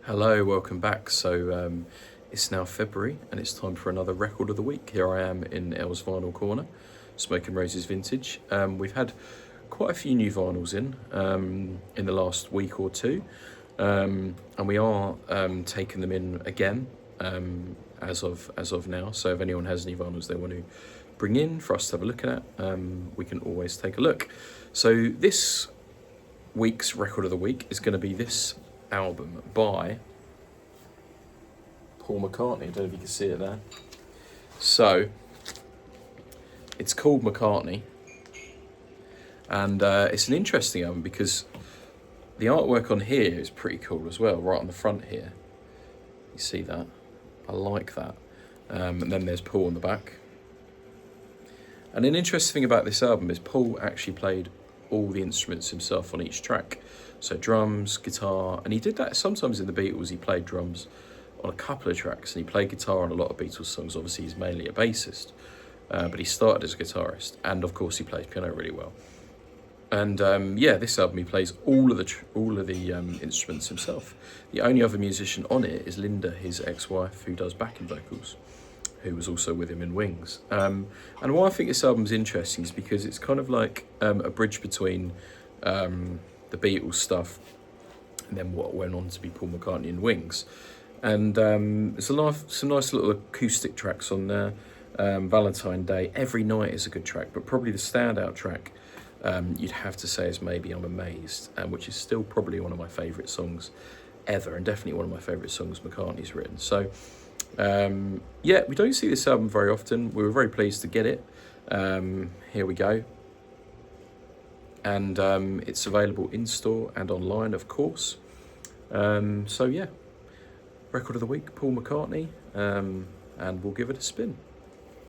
Hello, welcome back. It's now February and it's time for another record of the week. Here I am in Elle's Vinyl Corner, Smokin Roses Vintage. We've had quite a few new vinyls in the last week or two, and we are taking them in again as of now. So if anyone has any vinyls they want to bring in for us to have a look at, we can always take a look. So this week's record of the week is going to be this album by Paul McCartney. I don't know if you can see it there. So it's called McCartney, and it's an interesting album because the artwork on here is pretty cool as well, right on the front here. You see that? I like that. And then there's Paul on the back. And an interesting thing about this album is Paul actually played all the instruments himself on each track. So drums, guitar, and he did that sometimes in the Beatles. He played drums on a couple of tracks, and he played guitar on a lot of Beatles songs. Obviously, he's mainly a bassist, but he started as a guitarist, and of course, he plays piano really well. And this album he plays all of the instruments himself. The only other musician on it is Linda, his ex-wife, who does backing vocals, who was also with him in Wings. And why I think this album's interesting is because it's kind of like a bridge between the Beatles stuff and then what went on to be Paul McCartney in Wings. And there's some nice little acoustic tracks on there. Valentine Day, Every Night is a good track, but probably the standout track you'd have to say is maybe I'm Amazed, which is still probably one of my favourite songs ever, and definitely one of my favourite songs McCartney's written. So we don't see this album very often. We were very pleased to get it. Here we go. And it's available in store and online, of course. Record of the week, Paul McCartney, and we'll give it a spin.